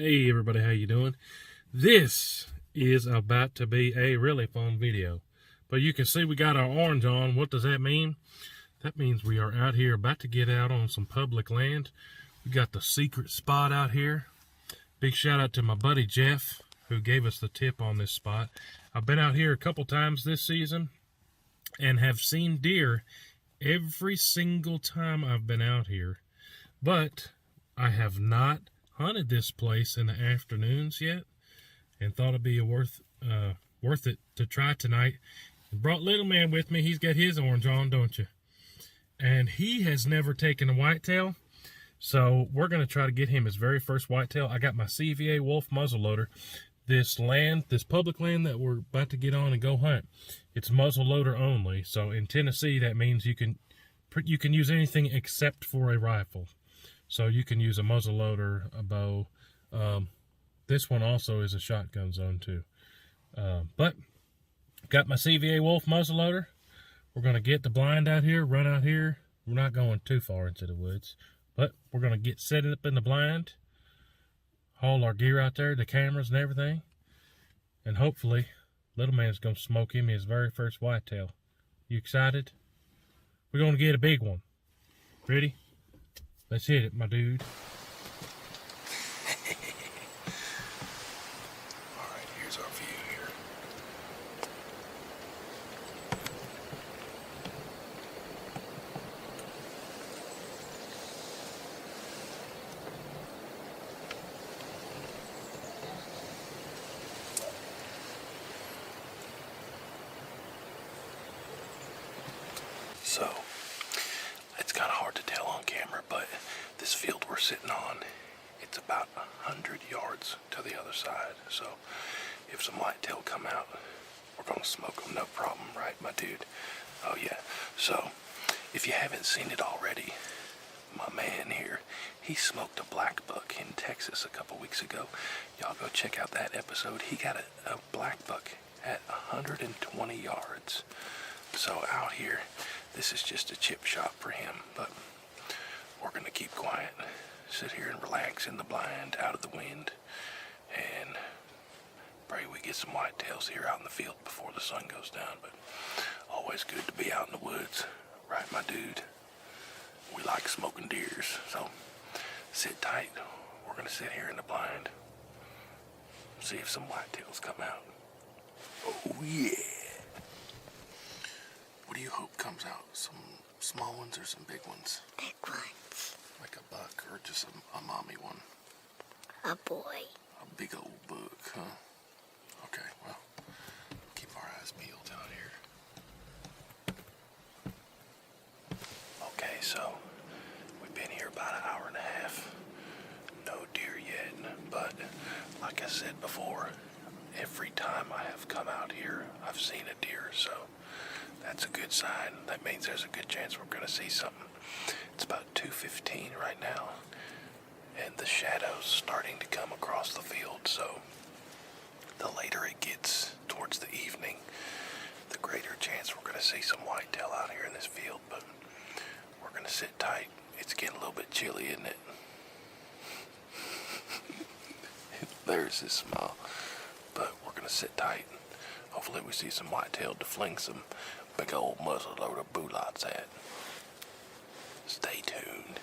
Hey everybody, how you doing? This is about to be a really fun video. But you can see we got our orange on. What does that mean? That means we are out here about to get out on some public land. We got the secret spot out here. Big shout out to my buddy Jeff who gave us the tip on this spot. I've been out here a couple times this season and have seen deer every single time I've been out here. But I have not hunted this place in the afternoons yet, and thought it'd be worth it to try tonight. Brought little man with me. He's got his orange on, don't you? And he has never taken a whitetail, so we're going to try to get him his very first whitetail. I got my CVA Wolf muzzleloader. This public land that we're about to get on and go hunt, it's muzzleloader only. So in Tennessee, that means you can use anything except for a rifle. So you can use a muzzleloader, a bow. This one also is a shotgun zone too. But got my CVA Wolf muzzleloader. We're going to get the blind out here, run out here. We're not going too far into the woods, but we're going to get set up in the blind, haul our gear out there, the cameras and everything, and hopefully little man's going to smoke him his very first whitetail. You excited? We're going to get a big one. Ready? Let's hit it, my dude. Alright, here's our view here. So, it's kind of hard to tell on camera, but this field we're sitting on, it's about 100 yards to the other side. So if some whitetail come out, we're gonna smoke them, no problem, right, my dude? Oh yeah. So if you haven't seen it already, my man here, he smoked a black buck in Texas a couple weeks ago. Y'all go check out that episode. He got a black buck at 120 yards. So out here, this is just a chip shot for him, but we're going to keep quiet, sit here and relax in the blind, out of the wind, and pray we get some whitetails here out in the field before the sun goes down. But always good to be out in the woods, right, my dude? We like smoking deers, so sit tight. We're going to sit here in the blind, see if some whitetails come out. Oh, yeah. What do you hope comes out? Some small ones or some big ones? Big ones. Like a buck or just a mommy one? A boy. A big old buck, huh? Okay, well, keep our eyes peeled out here. Okay, so we've been here about an hour and a half. No deer yet, but like I said before, every time I have come out here, I've seen a deer, so that's a good sign. That means there's a good chance we're going to see something. It's about 2:15 right now, and the shadow's starting to come across the field, so the later it gets towards the evening, the greater chance we're going to see some whitetail out here in this field. But we're going to sit tight. It's getting a little bit chilly, isn't it? There's his smile. But we're going to sit tight. Hopefully we see some whitetail to fling some big old muzzleloader boolots at. Stay tuned.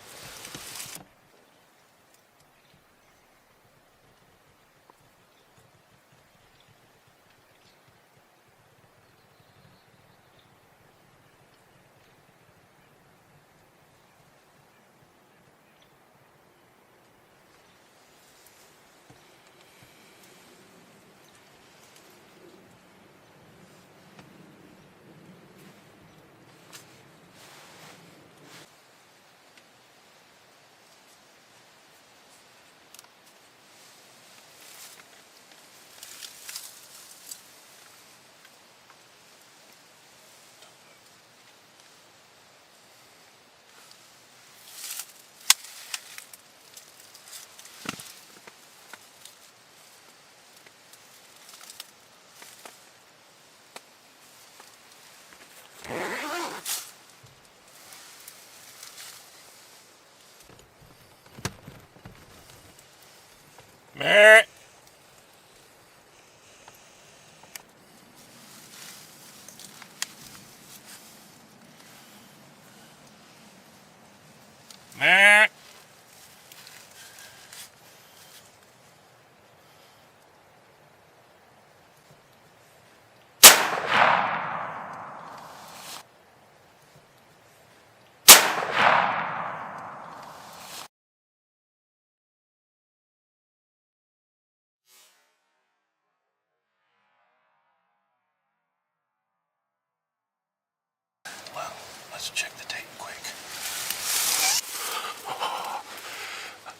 Let's check the tape quick.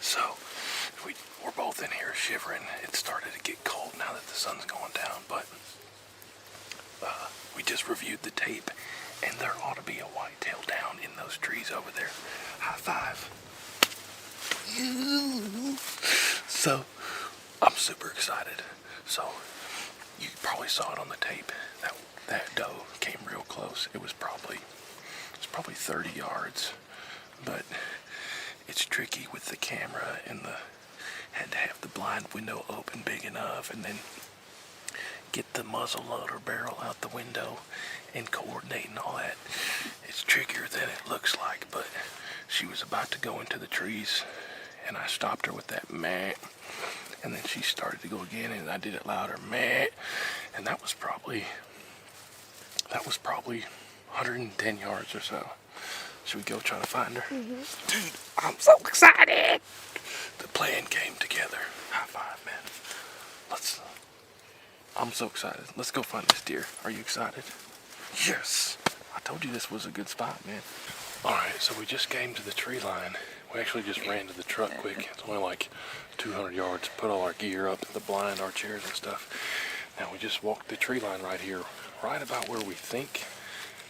So, we're both in here shivering. It started to get cold now that the sun's going down, but we just reviewed the tape, and there ought to be a whitetail down in those trees over there. High five. So, I'm super excited. So, you probably saw it on the tape. That doe came real close. It was probably 30 yards, but it's tricky with the camera and had to have the blind window open big enough, and then get the muzzle loader barrel out the window and coordinate and all that. It's trickier than it looks like, but she was about to go into the trees, and I stopped her with that meh, and then she started to go again, and I did it louder, meh, and that was probably 110 yards or so. Should we go try to find her? Mm-hmm. Dude, I'm so excited. The plan came together. High five, man. I'm so excited. Let's go find this deer. Are you excited? Yes. I told you this was a good spot, man. Alright, so we just came to the tree line. We actually just ran to the truck quick. It's only like 200 yards. Put all our gear up, the blind, our chairs and stuff. Now we just walked the tree line right here, right about where we think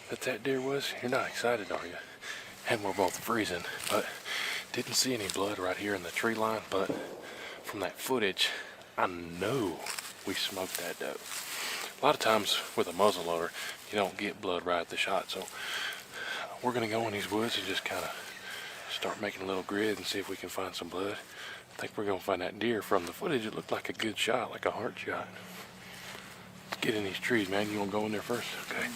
that deer was. You're not excited, are you? And we're both freezing, but didn't see any blood right here in the tree line, but from that footage, I know we smoked that doe. A lot of times with a muzzle loader, you don't get blood right at the shot, so we're gonna go in these woods and just kind of start making a little grid and see if we can find some blood. I think we're gonna find that deer. From the footage, it looked like a good shot, like a heart shot. Let's get in these trees, man. You wanna go in there first? Okay.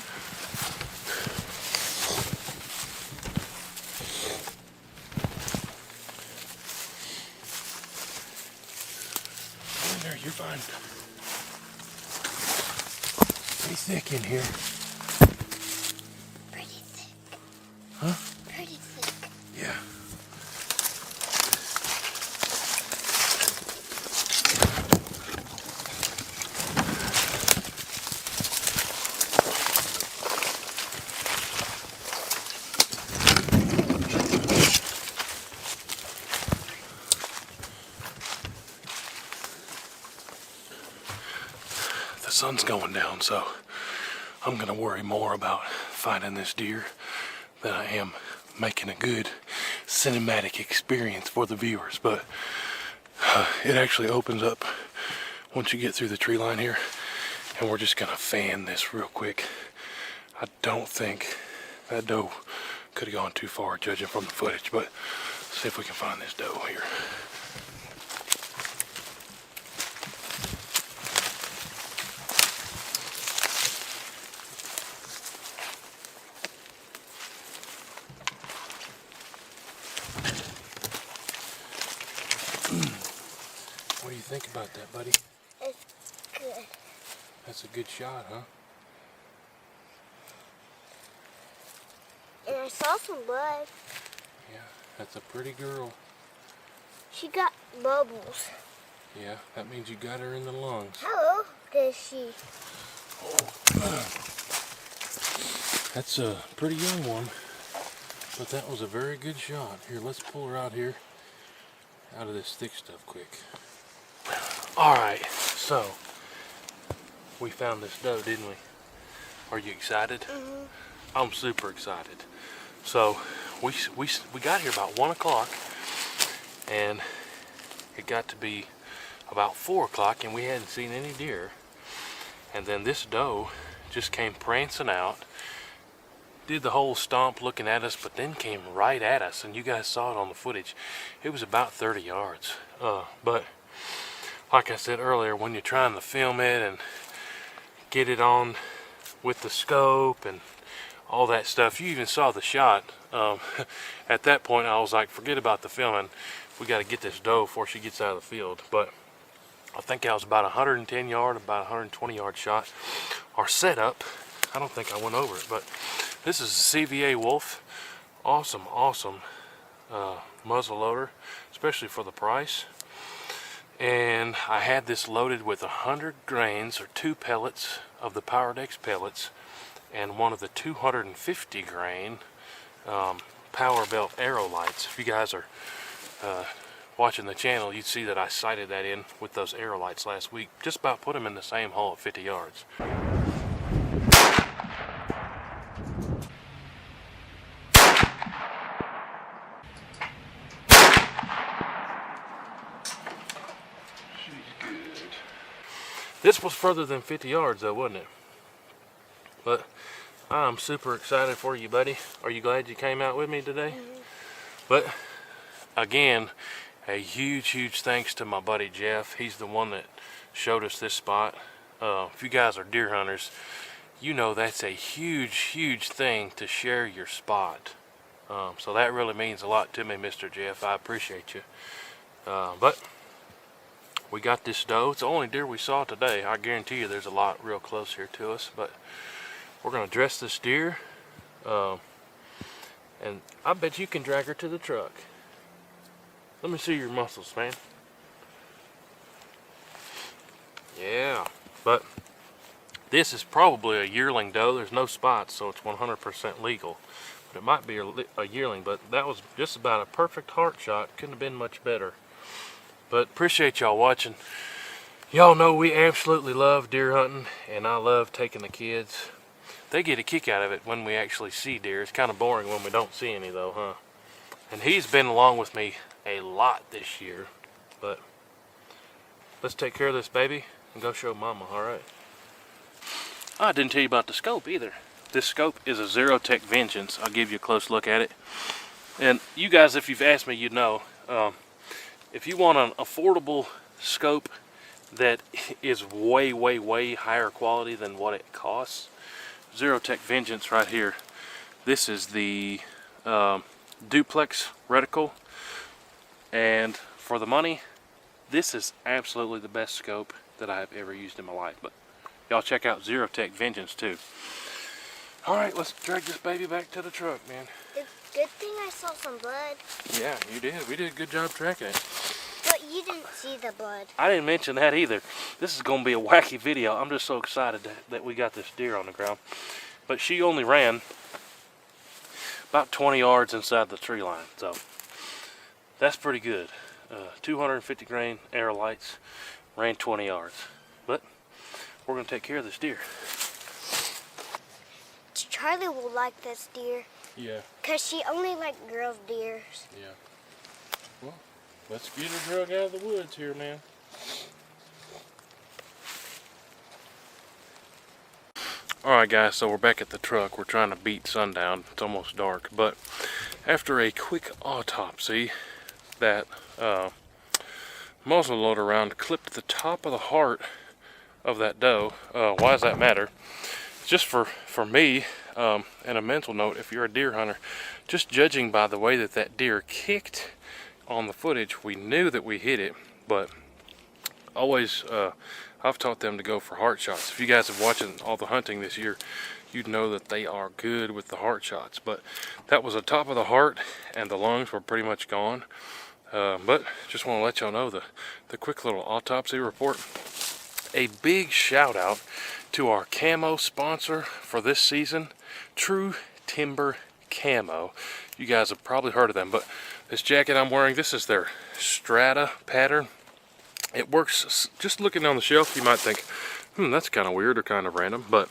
Go in there, you're fine. Pretty thick in here. Pretty thick. Huh? Pretty thick. Yeah. The sun's going down, so I'm gonna worry more about finding this deer than I am making a good cinematic experience for the viewers. But it actually opens up once you get through the tree line here, and we're just gonna fan this real quick. I don't think that doe could have gone too far judging from the footage, but see if we can find this doe here. What do you think about that, buddy? It's good. That's a good shot, huh? And I saw some blood. Yeah, that's a pretty girl. She got bubbles. Yeah, that means you got her in the lungs. How old is she? That's a pretty young one, but that was a very good shot. Here, let's pull her out here, out of this thick stuff quick. Alright, so we found this doe, didn't we? Are you excited? Mm-hmm. I'm super excited. So we got here about 1 o'clock, and it got to be about 4 o'clock, and we hadn't seen any deer. And then this doe just came prancing out, did the whole stomp looking at us, but then came right at us, and you guys saw it on the footage. It was about 30 yards. But like I said earlier, when you're trying to film it and get it on with the scope and all that stuff, you even saw the shot. At that point I was like, forget about the filming, we got to get this doe before she gets out of the field. But I think that was about 110 yard, about 120 yard shot. Our setup, I don't think I went over it, but this is a CVA Wolf. Awesome muzzle loader, especially for the price. And I had this loaded with 100 grains or 2 pellets of the Power Dex pellets, and one of the 250 grain power belt arrow lights. If you guys are watching the channel, you'd see that I sighted that in with those arrow lights last week. Just about put them in the same hole at 50 yards. This was further than 50 yards though, wasn't it? But I'm super excited for you, buddy. Are you glad you came out with me today? But again, a huge thanks to my buddy Jeff. He's the one that showed us this spot. If you guys are deer hunters, you know that's a huge thing to share your spot. So that really means a lot to me, Mr. Jeff. I appreciate you. But we got this doe. It's the only deer we saw today. I guarantee you there's a lot real close here to us, but we're gonna dress this deer, and I bet you can drag her to the truck. Let me see your muscles, man. Yeah, but this is probably a yearling doe. There's no spots, so it's 100% legal. But it might be a yearling, but that was just about a perfect heart shot. Couldn't have been much better. But appreciate y'all watching. Y'all know we absolutely love deer hunting, and I love taking the kids. They get a kick out of it when we actually see deer. It's kind of boring when we don't see any though, huh? And he's been along with me a lot this year. But let's take care of this baby and go show mama, alright? I didn't tell you about the scope either. This scope is a Zerotech Vengeance. I'll give you a close look at it. And you guys, if you've asked me, you know. If you want an affordable scope that is way higher quality than what it costs, Zerotech Vengeance right here. This is the duplex reticle, and for the money, this is absolutely the best scope that I have ever used in my life. But y'all check out Zerotech Vengeance too. Alright, let's drag this baby back to the truck, man. Good thing I saw some blood. Yeah, you did. We did a good job tracking it. But you didn't see the blood. I didn't mention that either. This is going to be a wacky video. I'm just so excited that we got this deer on the ground. But she only ran about 20 yards inside the tree line. So that's pretty good. 250 grain arrow lights, ran 20 yards. But we're going to take care of this deer. Charlie will like this deer. Yeah. Because she only likes girl deers. Yeah. Well, let's get her drug out of the woods here, man. Alright guys, so we're back at the truck. We're trying to beat sundown. It's almost dark. But after a quick autopsy, that muzzle loader round clipped the top of the heart of that doe. Why does that matter? Just for me, and a mental note, if you're a deer hunter, just judging by the way that deer kicked on the footage, we knew that we hit it. But always, I've taught them to go for heart shots. If you guys have watched all the hunting this year, you'd know that they are good with the heart shots. But that was the top of the heart, and the lungs were pretty much gone. But just want to let y'all know the quick little autopsy report. A big shout out to our camo sponsor for this season, True Timber Camo. You guys have probably heard of them, but this jacket I'm wearing, this is their Strata pattern. It works, just looking on the shelf, you might think, that's kind of weird or kind of random, but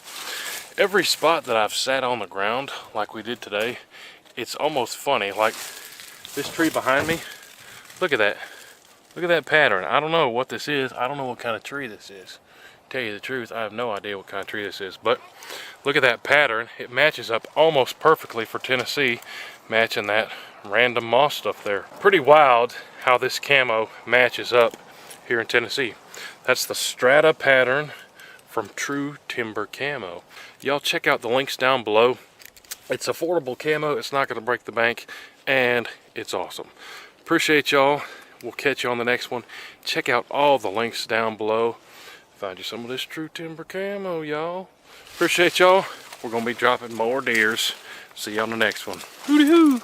every spot that I've sat on the ground, like we did today, it's almost funny. Like this tree behind me, look at that. Look at that pattern. I don't know what this is. I don't know what kind of tree this is. Tell you the truth, I have no idea what kind of tree this is, but look at that pattern. It matches up almost perfectly for Tennessee, matching that random moss stuff there. Pretty wild how this camo matches up here in Tennessee. That's the Strata pattern from True Timber Camo. Y'all check out the links down below. It's affordable camo, it's not going to break the bank, and it's awesome. Appreciate y'all. We'll catch you on the next one. Check out all the links down below. Find you some of this True Timber Camo, y'all. Appreciate y'all. We're going to be dropping more deers. See you on the next one. Hooty hoo!